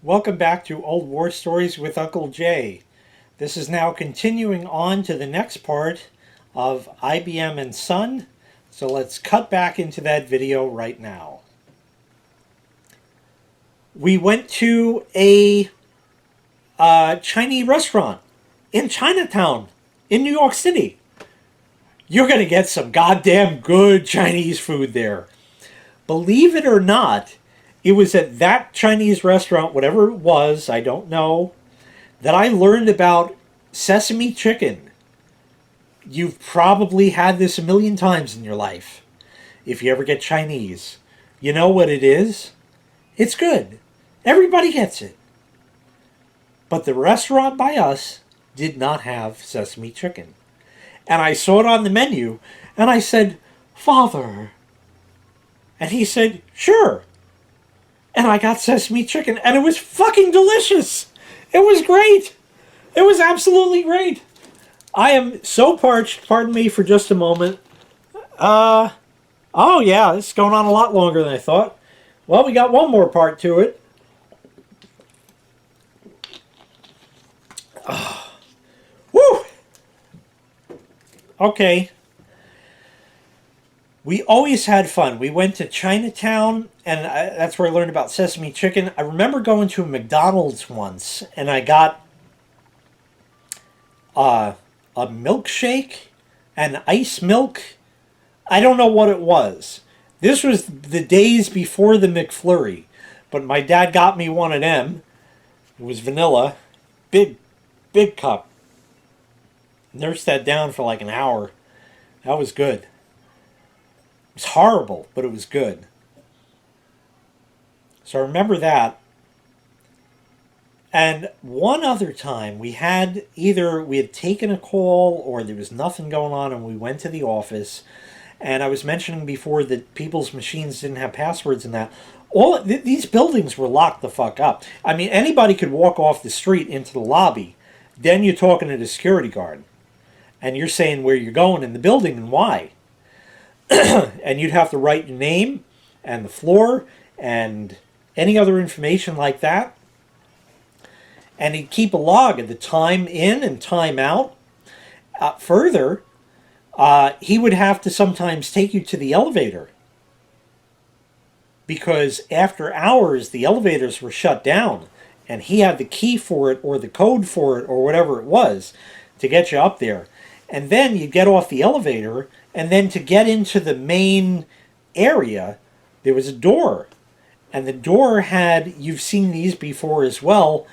Welcome back to Old War Stories with Uncle Jay. This is now continuing on to the next part of IBM and Son. So let's cut back into that video right now. We went to a Chinese restaurant in Chinatown in New York City. You're going to get some goddamn good Chinese food there. Believe it or not, it was at that Chinese restaurant, whatever it was, I don't know, that I learned about sesame chicken. You've probably had this a million times in your life. If you ever get Chinese, you know what it is? It's good. Everybody gets it. But the restaurant by us did not have sesame chicken. And I saw it on the menu, and I said, "Father." And he said, "Sure." And I got sesame chicken, and it was fucking delicious. It was great. It was absolutely great. I am so parched. Pardon me for just a moment. Oh yeah, this is going on a lot longer than I thought. Well, we got one more part to it. Woo! Okay. We always had fun. We went to Chinatown, and that's where I learned about sesame chicken. I remember going to a McDonald's once, and I got a milkshake and ice milk. I don't know what it was. This was the days before the McFlurry, but my dad got me one of them. It was vanilla, big cup. Nursed that down for like an hour. That was good. It was horrible, but it was good. So I remember that. And one other time we had taken a call or there was nothing going on and we went to the office. And I was mentioning before that people's machines didn't have passwords and that. These buildings were locked the fuck up. I mean, anybody could walk off the street into the lobby. Then you're talking to the security guard. And you're saying where you're going in the building and why. And you'd have to write your name and the floor and any other information like that. And he'd keep a log of the time in and time out. Further, he would have to sometimes take you to the elevator. Because after hours, the elevators were shut down. And he had the key for it or the code for it or whatever it was to get you up there. And then you'd get off the elevator, and then to get into the main area, there was a door. And the door had, you've seen these before as well,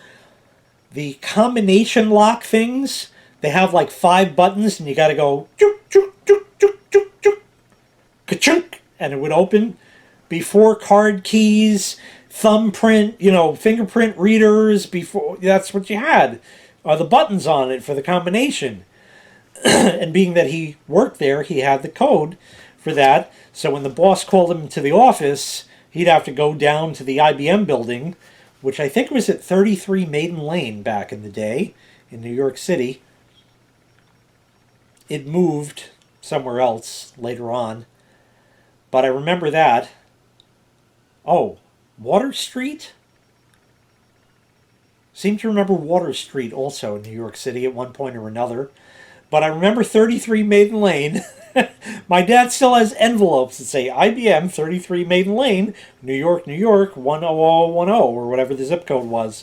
the combination lock things. They have like 5 buttons, and you got to go, chook, chook, chook, chook, chook, chook, ka-chunk, and it would open before card keys, thumbprint, fingerprint readers, before, that's what you had. The buttons on it for the combination. And being that he worked there, he had the code for that. So when the boss called him to the office, he'd have to go down to the IBM building, which I think was at 33 Maiden Lane back in the day in New York City. It moved somewhere else later on. But I remember that. Oh, Water Street? Seem to remember Water Street also in New York City at one point or another. But I remember 33 Maiden Lane. My dad still has envelopes that say IBM 33 Maiden Lane, New York, New York, 10010, or whatever the zip code was.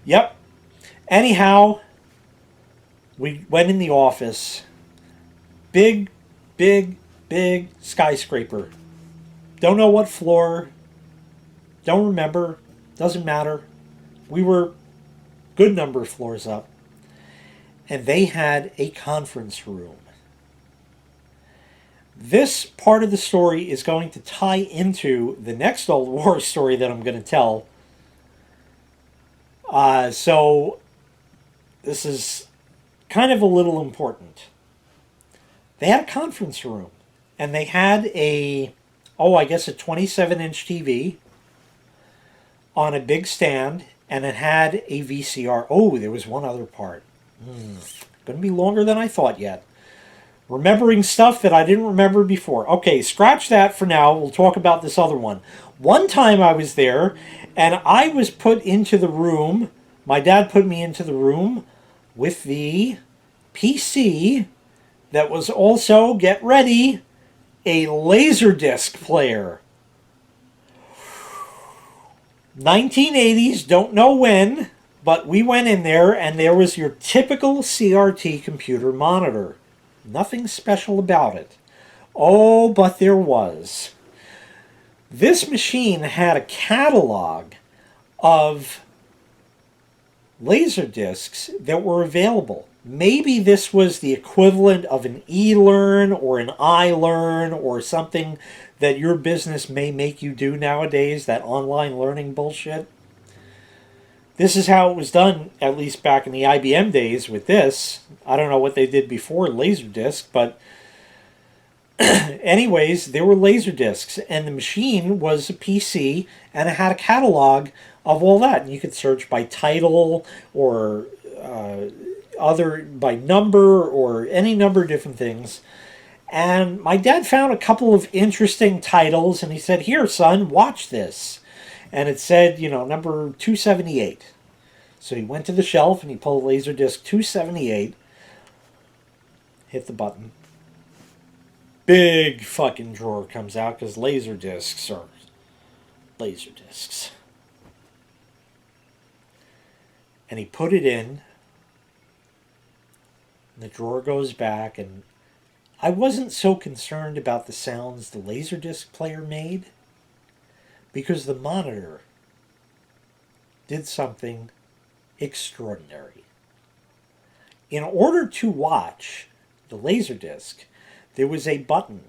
Yep. Anyhow, we went in the office. Big skyscraper. Don't know what floor. Don't remember. Doesn't matter. We were good number of floors up. And they had a conference room. This part of the story is going to tie into the next Old War story that I'm going to tell. So this is kind of a little important. They had a conference room. And they had a 27-inch TV on a big stand. And it had a VCR. Oh, there was one other part. Going to be longer than I thought yet. Remembering stuff that I didn't remember before. Okay, scratch that for now. We'll talk about this other one. One time I was there, And I was put into the room, my dad put me into the room with the PC that was also, get ready, a Laserdisc player. 1980s, don't know when, but we went in there and there was your typical CRT computer monitor. Nothing special about it. Oh, but there was. This machine had a catalog of laser discs that were available. Maybe this was the equivalent of an eLearn or an iLearn or something that your business may make you do nowadays, that online learning bullshit. This is how it was done, at least back in the IBM days with this. I don't know what they did before Laserdisc, but anyways, there were Laserdiscs, and the machine was a PC, and it had a catalog of all that. And you could search by title or other by number or any number of different things. And my dad found a couple of interesting titles, and he said, "Here, son, watch this." And it said, number 278. So he went to the shelf and he pulled Laserdisc 278, hit the button. Big fucking drawer comes out because Laserdiscs are Laserdiscs. And he put it in. The drawer goes back, and I wasn't so concerned about the sounds the Laserdisc player made because the monitor did something extraordinary. In order to watch the Laserdisc, there was a button,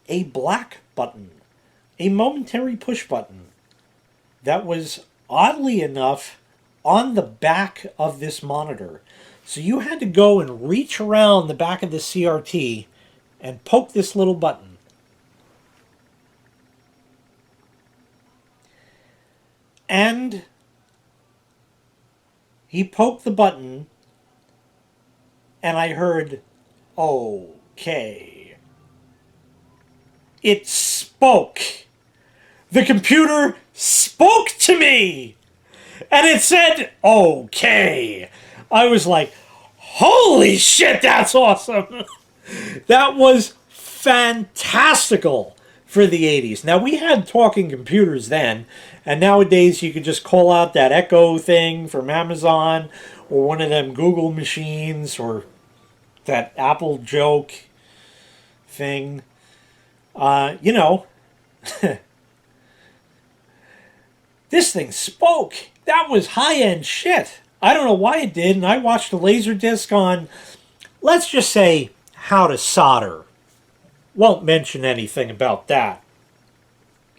a black button, a momentary push button that was oddly enough on the back of this monitor. So you had to go and reach around the back of the CRT and poke this little button. And he poked the button, and I heard, "Okay." It spoke. The computer spoke to me. And it said, "Okay." I was like, holy shit, that's awesome. That was fantastical for the 80s. Now, we had talking computers then, and nowadays you could just call out that Echo thing from Amazon or one of them Google machines or that Apple joke thing. This thing spoke. That was high-end shit. I don't know why it did, and I watched a Laserdisc on, let's just say, how to solder. Won't mention anything about that.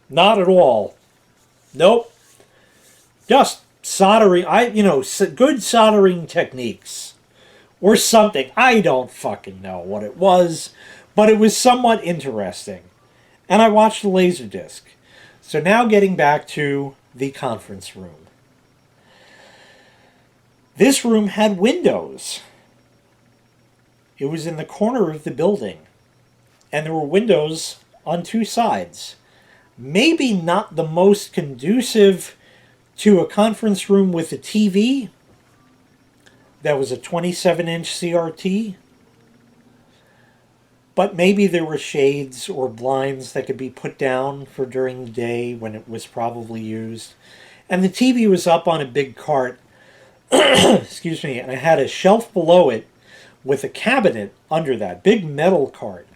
Not at all. Nope. Just soldering, good soldering techniques. Or something. I don't fucking know what it was, but it was somewhat interesting. And I watched the Laserdisc. So now getting back to the conference room. This room had windows. It was in the corner of the building. And there were windows on two sides. Maybe not the most conducive to a conference room with a TV. That was a 27-inch CRT. But maybe there were shades or blinds that could be put down for during the day when it was probably used. And the TV was up on a big cart. Excuse me. And I had a shelf below it with a cabinet under that. Big metal cart.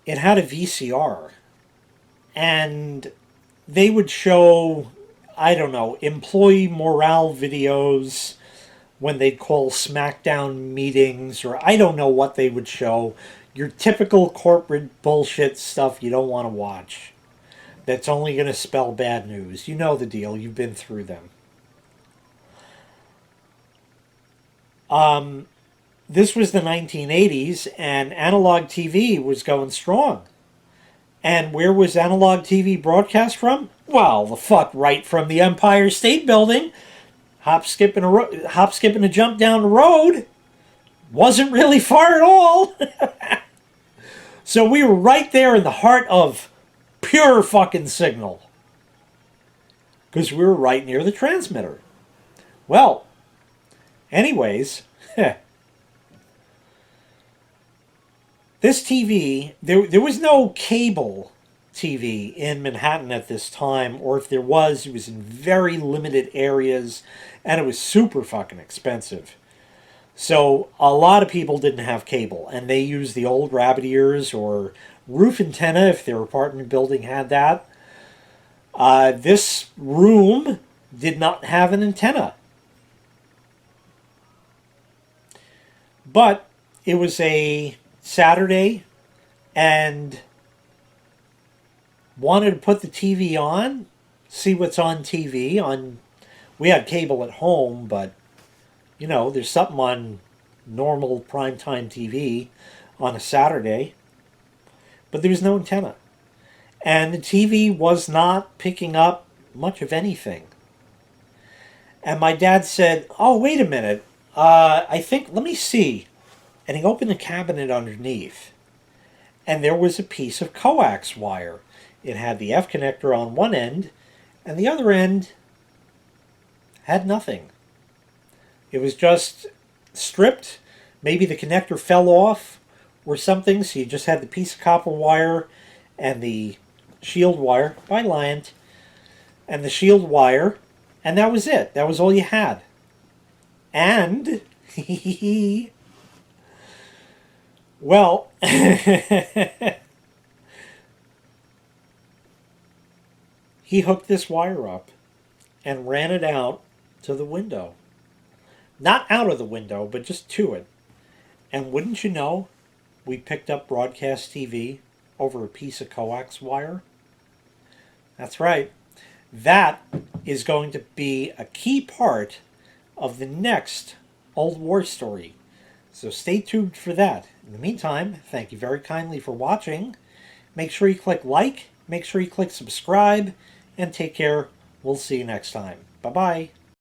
It had a VCR. And they would show, I don't know, employee morale videos when they'd call SmackDown meetings, or I don't know what they would show. Your typical corporate bullshit stuff you don't want to watch. That's only going to spell bad news. You know the deal. You've been through them. This was the 1980s, and analog TV was going strong. And where was analog TV broadcast from? Well, the fuck right from the Empire State Building. Hop, skip, and a jump down the road. Wasn't really far at all. So we were right there in the heart of Pure fucking signal. Because we were right near the transmitter. Well, anyways, this TV, there was no cable TV in Manhattan at this time, or if there was, it was in very limited areas, and it was super fucking expensive. So a lot of people didn't have cable, and they used the old rabbit ears or roof antenna if their apartment building had that. This room did not have an antenna. But it was a Saturday and wanted to put the TV on, see what's on TV. We had cable at home, but you know, there's something on normal primetime TV on a Saturday, but there was no antenna. And the TV was not picking up much of anything. And my dad said, "Oh, wait a minute. I think, let me see." And he opened the cabinet underneath. And there was a piece of coax wire. It had the F connector on one end, and the other end had nothing. It was just stripped. Maybe the connector fell off or something, so you just had the piece of copper wire and the shield wire, by Liant, and the shield wire, and that was it. That was all you had. And, well, he hooked this wire up and ran it out to the window. Not out of the window, but just to it. And wouldn't you know, we picked up broadcast TV over a piece of coax wire. That's right. That is going to be a key part of the next Old War story. So stay tuned for that. In the meantime, thank you very kindly for watching. Make sure you click like, make sure you click subscribe, and take care. We'll see you next time. Bye-bye.